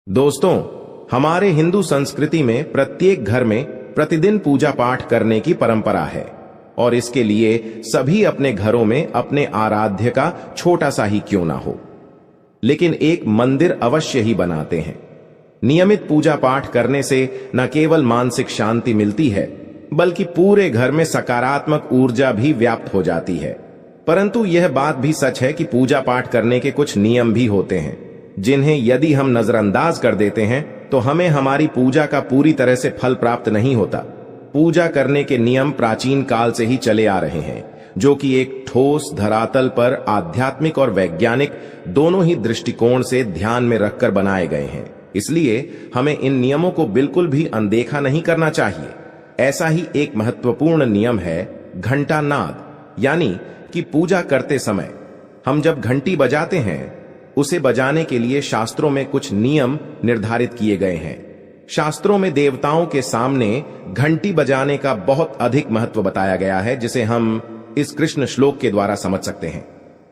दोस्तों, हमारे हिंदू संस्कृति में प्रत्येक घर में प्रतिदिन पूजा पाठ करने की परंपरा है और इसके लिए सभी अपने घरों में अपने आराध्य का छोटा सा ही क्यों ना हो, लेकिन एक मंदिर अवश्य ही बनाते हैं। नियमित पूजा पाठ करने से न केवल मानसिक शांति मिलती है बल्कि पूरे घर में सकारात्मक ऊर्जा भी व्याप्त हो जाती है। परंतु यह बात भी सच है कि पूजा पाठ करने के कुछ नियम भी होते हैं जिन्हें यदि हम नजरअंदाज कर देते हैं तो हमें हमारी पूजा का पूरी तरह से फल प्राप्त नहीं होता। पूजा करने के नियम प्राचीन काल से ही चले आ रहे हैं, जो कि एक ठोस धरातल पर आध्यात्मिक और वैज्ञानिक दोनों ही दृष्टिकोण से ध्यान में रखकर बनाए गए हैं। इसलिए हमें इन नियमों को बिल्कुल भी अनदेखा नहीं करना चाहिए। ऐसा ही एक महत्वपूर्ण नियम है घंटा नाद, यानी कि पूजा करते समय हम जब घंटी बजाते हैं उसे बजाने के लिए शास्त्रों में कुछ नियम निर्धारित किए गए हैं। शास्त्रों में देवताओं के सामने घंटी बजाने का बहुत अधिक महत्व बताया गया है, जिसे हम इस कृष्ण श्लोक के द्वारा समझ सकते हैं।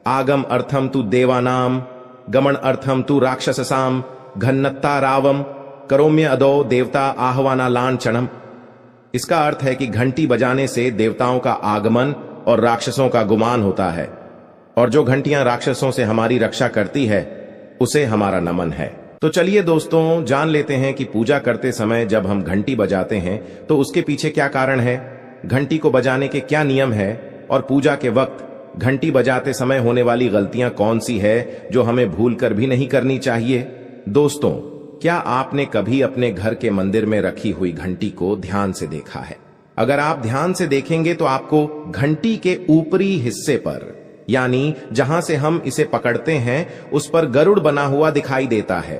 आगम अर्थम तु देवानाम, गमन अर्थम तु राक्षससाम, घन्नत्ता रावम, करोम्य अदो देवता आह्वाना लांछनम। इसका अर्थ है कि घंटी बजाने से देवताओं का आगमन और राक्षसों का गुमान होता है, और जो घंटियां राक्षसों से हमारी रक्षा करती है उसे हमारा नमन है। तो चलिए दोस्तों, जान लेते हैं कि पूजा करते समय जब हम घंटी बजाते हैं तो उसके पीछे क्या कारण है, घंटी को बजाने के क्या नियम है, और पूजा के वक्त घंटी बजाते समय होने वाली गलतियां कौन सी है जो हमें भूलकर भी नहीं करनी चाहिए। दोस्तों, क्या आपने कभी अपने घर के मंदिर में रखी हुई घंटी को ध्यान से देखा है? अगर आप ध्यान से देखेंगे तो आपको घंटी के ऊपरी हिस्से पर, यानी जहां से हम इसे पकड़ते हैं, उस पर गरुड़ बना हुआ दिखाई देता है।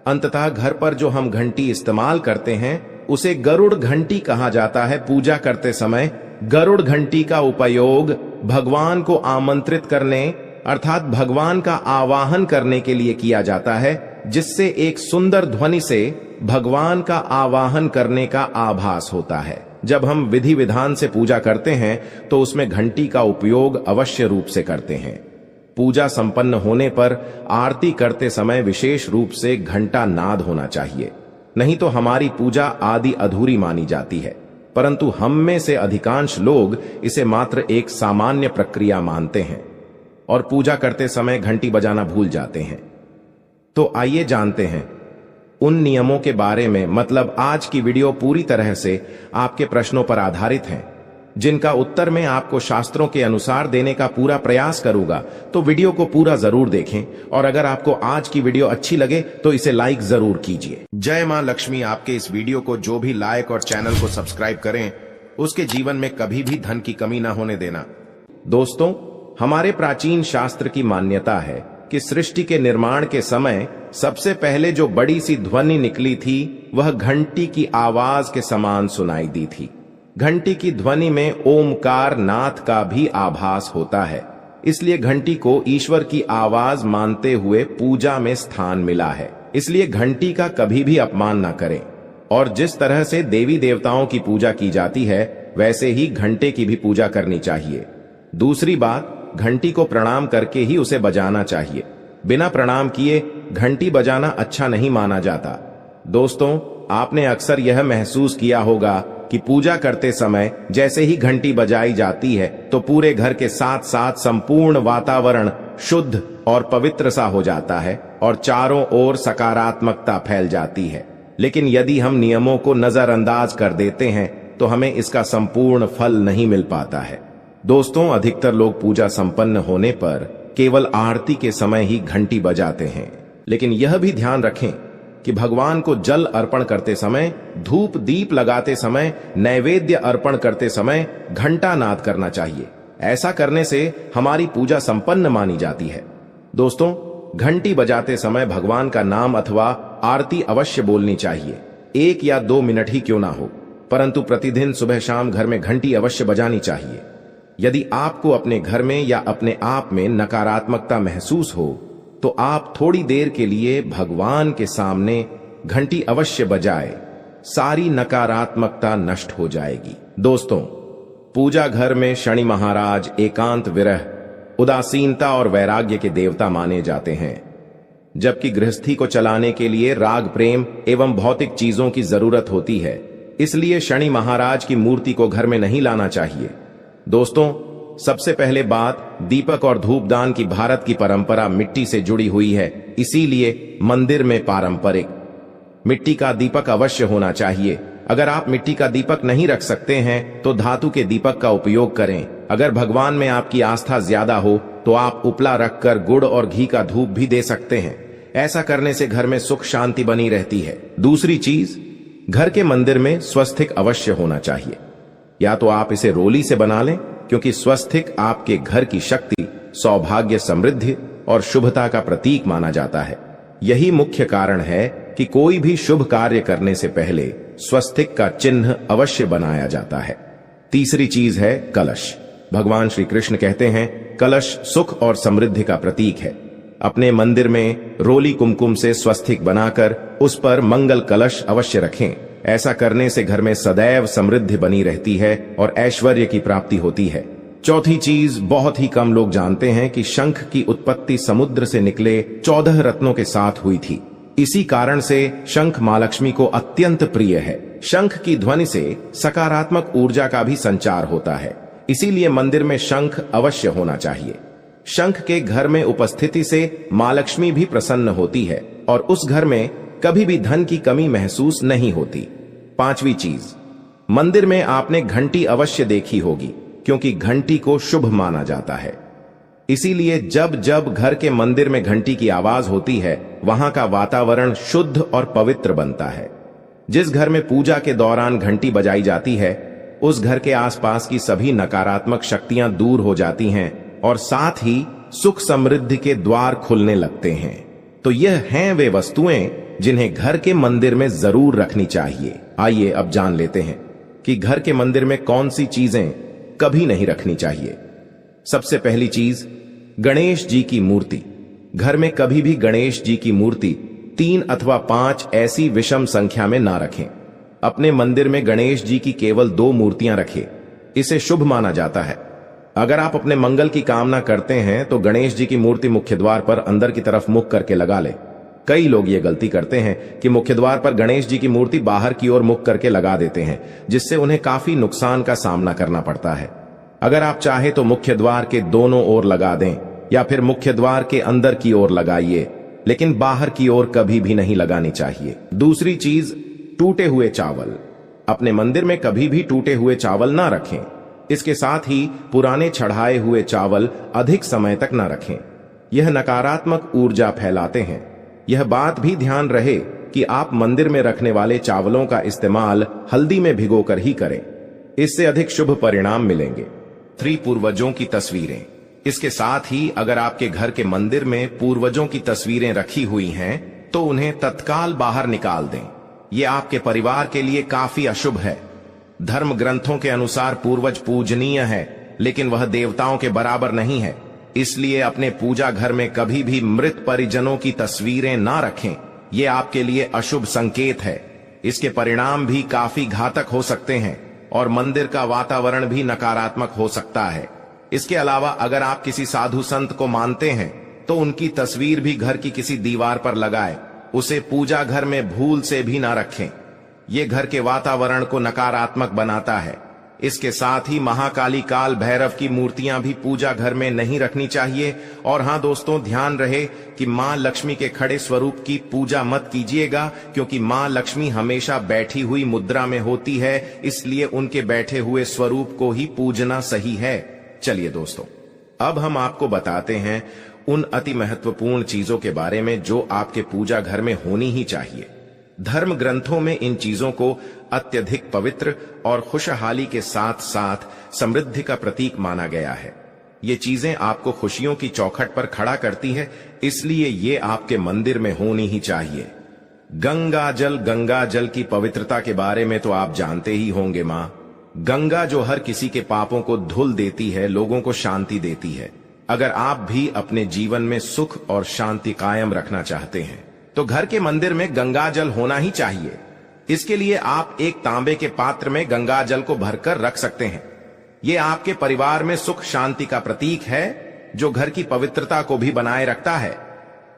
अंततः घर पर जो हम घंटी इस्तेमाल करते हैं उसे गरुड़ घंटी कहा जाता है। पूजा करते समय गरुड़ घंटी का उपयोग भगवान को आमंत्रित करने अर्थात भगवान का आवाहन करने के लिए किया जाता है, जिससे एक सुंदर ध्वनि से भगवान का आवाहन करने का आभास होता है। जब हम विधि विधान से पूजा करते हैं तो उसमें घंटी का उपयोग अवश्य रूप से करते हैं। पूजा संपन्न होने पर आरती करते समय विशेष रूप से घंटा नाद होना चाहिए, नहीं तो हमारी पूजा आदि अधूरी मानी जाती है। परंतु हम में से अधिकांश लोग इसे मात्र एक सामान्य प्रक्रिया मानते हैं और पूजा करते समय घंटी बजाना भूल जाते हैं। तो आइए जानते हैं उन नियमों के बारे में। मतलब आज की वीडियो पूरी तरह से आपके प्रश्नों पर आधारित है, जिनका उत्तर मैं आपको शास्त्रों के अनुसार देने का पूरा प्रयास करूंगा। तो वीडियो को पूरा जरूर देखें, और अगर आपको आज की वीडियो अच्छी लगे तो इसे लाइक जरूर कीजिए। जय मां लक्ष्मी आपके इस वीडियो को जो भी लाइक और चैनल को सब्सक्राइब करें उसके जीवन में कभी भी धन की कमी ना होने देना। दोस्तों, हमारे प्राचीन शास्त्र की मान्यता है कि सृष्टि के निर्माण के समय सबसे पहले जो बड़ी सी ध्वनि निकली थी वह घंटी की आवाज के समान सुनाई दी थी। घंटी की ध्वनि में ओमकार नाथ का भी आभास होता है, इसलिए घंटी को ईश्वर की आवाज मानते हुए पूजा में स्थान मिला है। इसलिए घंटी का कभी भी अपमान न करें, और जिस तरह से देवी देवताओं की पूजा की जाती है वैसे ही घंटे की भी पूजा करनी चाहिए। दूसरी बात, घंटी को प्रणाम करके ही उसे बजाना चाहिए। बिना प्रणाम किए घंटी बजाना अच्छा नहीं माना जाता। दोस्तों, आपने अक्सर यह महसूस किया होगा कि पूजा करते समय जैसे ही घंटी बजाई जाती है तो पूरे घर के साथ साथ संपूर्ण वातावरण शुद्ध और पवित्र सा हो जाता है और चारों ओर सकारात्मकता फैल जाती है। लेकिन यदि हम नियमों को नजरअंदाज कर देते हैं तो हमें इसका संपूर्ण फल नहीं मिल पाता है। दोस्तों, अधिकतर लोग पूजा संपन्न होने पर केवल आरती के समय ही घंटी बजाते हैं, लेकिन यह भी ध्यान रखें कि भगवान को जल अर्पण करते समय, धूप दीप लगाते समय, नैवेद्य अर्पण करते समय घंटा नाद करना चाहिए। ऐसा करने से हमारी पूजा संपन्न मानी जाती है। दोस्तों, घंटी बजाते समय भगवान का नाम अथवा आरती अवश्य बोलनी चाहिए। 1 या 2 मिनट ही क्यों ना हो, परंतु प्रतिदिन सुबह शाम घर में घंटी अवश्य बजानी चाहिए। यदि आपको अपने घर में या अपने आप में नकारात्मकता महसूस हो तो आप थोड़ी देर के लिए भगवान के सामने घंटी अवश्य बजाए, सारी नकारात्मकता नष्ट हो जाएगी। दोस्तों, पूजा घर में शनि महाराज एकांत विरह, उदासीनता और वैराग्य के देवता माने जाते हैं। जबकि गृहस्थी को चलाने के लिए राग प्रेम एवं भौतिक चीजों की जरूरत होती है। इसलिए शनि महाराज की मूर्ति को घर में नहीं लाना चाहिए। दोस्तों, सबसे पहले बात, दीपक और धूपदान की भारत की परंपरा मिट्टी से जुड़ी हुई है, इसीलिए मंदिर में पारंपरिक मिट्टी का दीपक अवश्य होना चाहिए। अगर आप मिट्टी का दीपक नहीं रख सकते हैं तो धातु के दीपक का उपयोग करें। अगर भगवान में आपकी आस्था ज्यादा हो तो आप उपला रखकर गुड़ और घी का धूप भी दे सकते हैं। ऐसा करने से घर में सुख शांति बनी रहती है। दूसरी चीज, घर के मंदिर में स्वस्तिक अवश्य होना चाहिए। या तो आप इसे रोली से बना लें, क्योंकि स्वस्तिक आपके घर की शक्ति, सौभाग्य, समृद्धि और शुभता का प्रतीक माना जाता है। यही मुख्य कारण है कि कोई भी शुभ कार्य करने से पहले स्वस्तिक का चिन्ह अवश्य बनाया जाता है। तीसरी चीज है कलश। भगवान श्री कृष्ण कहते हैं, कलश सुख और समृद्धि का प्रतीक है। अपने मंदिर में रोली कुमकुम से स्वस्तिक बनाकर उस पर मंगल कलश अवश्य रखें। ऐसा करने से घर में सदैव समृद्धि बनी रहती है और ऐश्वर्य की प्राप्ति होती है। चौथी चीज, बहुत ही कम लोग जानते हैं कि शंख की उत्पत्ति समुद्र से निकले 14 रत्नों के साथ हुई थी। इसी कारण से शंख मां लक्ष्मी को अत्यंत प्रिय है। शंख की ध्वनि से सकारात्मक ऊर्जा का भी संचार होता है, इसीलिए मंदिर में शंख अवश्य होना चाहिए। शंख के घर में उपस्थिति से मां लक्ष्मी भी प्रसन्न होती है और उस घर में कभी भी धन की कमी महसूस नहीं होती। पांचवी चीज, मंदिर में आपने घंटी अवश्य देखी होगी, क्योंकि घंटी को शुभ माना जाता है। इसीलिए जब जब घर के मंदिर में घंटी की आवाज होती है, वहां का वातावरण शुद्ध और पवित्र बनता है। जिस घर में पूजा के दौरान घंटी बजाई जाती है, उस घर के आसपास की सभी नकारात्मक शक्तियां दूर हो जाती हैं और साथ ही सुख समृद्धि के द्वार खुलने लगते हैं। तो यह हैं वे वस्तुएं जिन्हें घर के मंदिर में जरूर रखनी चाहिए। आइए अब जान लेते हैं कि घर के मंदिर में कौन सी चीजें कभी नहीं रखनी चाहिए। सबसे पहली चीज, गणेश जी की मूर्ति। घर में कभी भी गणेश जी की मूर्ति 3 अथवा 5 ऐसी विषम संख्या में ना रखें। अपने मंदिर में गणेश जी की केवल 2 मूर्तियां रखें, इसे शुभ माना जाता है। अगर आप अपने मंगल की कामना करते हैं तो गणेश जी की मूर्ति मुख्य द्वार पर अंदर की तरफ मुख करके लगा ले। कई लोग ये गलती करते हैं कि मुख्य द्वार पर गणेश जी की मूर्ति बाहर की ओर मुख करके लगा देते हैं, जिससे उन्हें काफी नुकसान का सामना करना पड़ता है। अगर आप चाहे तो मुख्य द्वार के दोनों ओर लगा दें या फिर मुख्य द्वार के अंदर की ओर लगाइए, लेकिन बाहर की ओर कभी भी नहीं लगानी चाहिए। दूसरी चीज, टूटे हुए चावल। अपने मंदिर में कभी भी टूटे हुए चावल ना रखें। इसके साथ ही पुराने चढ़ाए हुए चावल अधिक समय तक ना रखें। यह नकारात्मक ऊर्जा फैलाते हैं। यह बात भी ध्यान रहे कि आप मंदिर में रखने वाले चावलों का इस्तेमाल हल्दी में भिगोकर ही करें, इससे अधिक शुभ परिणाम मिलेंगे। 3 पूर्वजों की तस्वीरें। इसके साथ ही अगर आपके घर के मंदिर में पूर्वजों की तस्वीरें रखी हुई हैं तो उन्हें तत्काल बाहर निकाल दें। ये आपके परिवार के लिए काफी अशुभ है। धर्म ग्रंथों के अनुसार पूर्वज पूजनीय है, लेकिन वह देवताओं के बराबर नहीं है। इसलिए अपने पूजा घर में कभी भी मृत परिजनों की तस्वीरें ना रखें। ये आपके लिए अशुभ संकेत है। इसके परिणाम भी काफी घातक हो सकते हैं और मंदिर का वातावरण भी नकारात्मक हो सकता है। इसके अलावा अगर आप किसी साधु संत को मानते हैं तो उनकी तस्वीर भी घर की किसी दीवार पर लगाएं। उसे पूजा घर में भूल से भी ना रखें। ये घर के वातावरण को नकारात्मक बनाता है। इसके साथ ही महाकाली, काल भैरव की मूर्तियां भी पूजा घर में नहीं रखनी चाहिए। और हां दोस्तों, ध्यान रहे कि मां लक्ष्मी के खड़े स्वरूप की पूजा मत कीजिएगा, क्योंकि मां लक्ष्मी हमेशा बैठी हुई मुद्रा में होती है, इसलिए उनके बैठे हुए स्वरूप को ही पूजना सही है। चलिए दोस्तों, अब हम आपको बताते हैं उन अति महत्वपूर्ण चीजों के बारे में जो आपके पूजा घर में होनी ही चाहिए। धर्म ग्रंथों में इन चीजों को अत्यधिक पवित्र और खुशहाली के साथ साथ समृद्धि का प्रतीक माना गया है। ये चीजें आपको खुशियों की चौखट पर खड़ा करती है, इसलिए ये आपके मंदिर में होनी ही चाहिए। गंगा जल की पवित्रता के बारे में तो आप जानते ही होंगे। मां गंगा जो हर किसी के पापों को धुल देती है, लोगों को शांति देती है। अगर आप भी अपने जीवन में सुख और शांति कायम रखना चाहते हैं तो घर के मंदिर में गंगा जल होना ही चाहिए। इसके लिए आप एक तांबे के पात्र में गंगा जल को भरकर रख सकते हैं। ये आपके परिवार में सुख शांति का प्रतीक है, जो घर की पवित्रता को भी बनाए रखता है।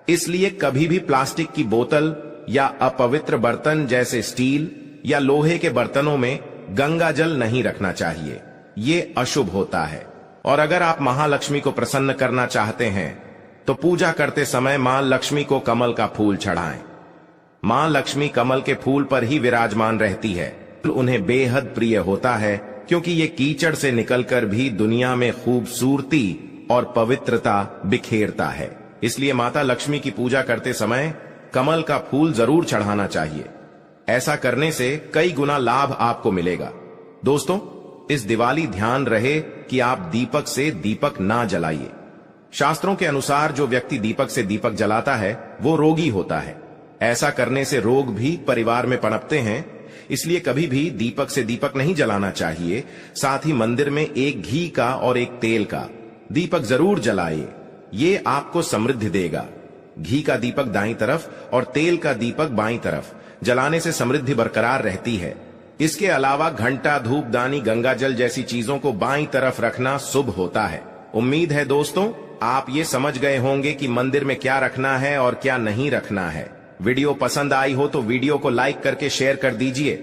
इसलिए कभी भी प्लास्टिक की बोतल या अपवित्र बर्तन जैसे स्टील या लोहे के बर्तनों में गंगा जल नहीं रखना चाहिए। ये अशुभ होता है। और अगर आप महालक्ष्मी को प्रसन्न करना चाहते हैं तो पूजा करते समय मां लक्ष्मी को कमल का फूल चढ़ाएं। मां लक्ष्मी कमल के फूल पर ही विराजमान रहती है। उन्हें बेहद प्रिय होता है क्योंकि ये कीचड़ से निकलकर भी दुनिया में खूबसूरती और पवित्रता बिखेरता है। इसलिए माता लक्ष्मी की पूजा करते समय कमल का फूल जरूर चढ़ाना चाहिए। ऐसा करने से कई गुना लाभ आपको मिलेगा। दोस्तों, इस दिवाली ध्यान रहे कि आप दीपक से दीपक ना जलाइए। शास्त्रों के अनुसार जो व्यक्ति दीपक से दीपक जलाता है वो रोगी होता है। ऐसा करने से रोग भी परिवार में पनपते हैं। इसलिए कभी भी दीपक से दीपक नहीं जलाना चाहिए। साथ ही मंदिर में एक घी का और एक तेल का दीपक जरूर जलाइए। ये आपको समृद्धि देगा। घी का दीपक दाईं तरफ और तेल का दीपक बाईं तरफ जलाने से समृद्धि बरकरार रहती है। इसके अलावा घंटा, धूपदानी, गंगा जल जैसी चीजों को बाईं तरफ रखना शुभ होता है। उम्मीद है दोस्तों आप ये समझ गए होंगे कि मंदिर में क्या रखना है और क्या नहीं रखना है। वीडियो पसंद आई हो तो वीडियो को लाइक करके शेयर कर दीजिए।